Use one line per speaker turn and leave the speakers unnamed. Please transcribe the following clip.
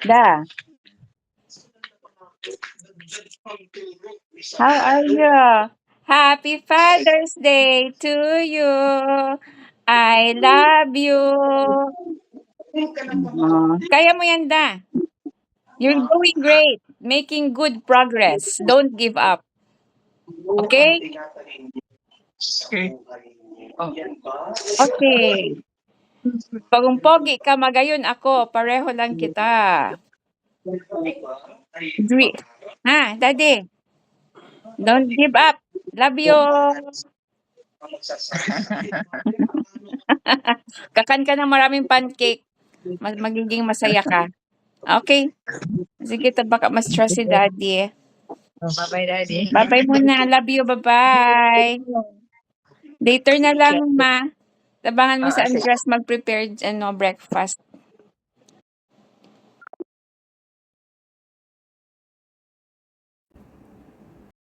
Da, how are you? Happy Father's Day to you. I love you. Kaya mo yan, Da. You're doing great. Making good progress. Don't give up. Okay?
Okay. Oh.
Okay. Pagong-pogi ka, magayon ako. Pareho lang kita. Ha, Daddy? Don't give up. Love you. Kakan ka ng maraming pancake. Magiging masaya ka. Okay? Sige, baka ma-stress si Daddy.
Bye-bye, Daddy.
Bye-bye muna. Love you. Bye-bye. Later na lang, Ma. Tabangan mo sa Andres mag-prepare breakfast.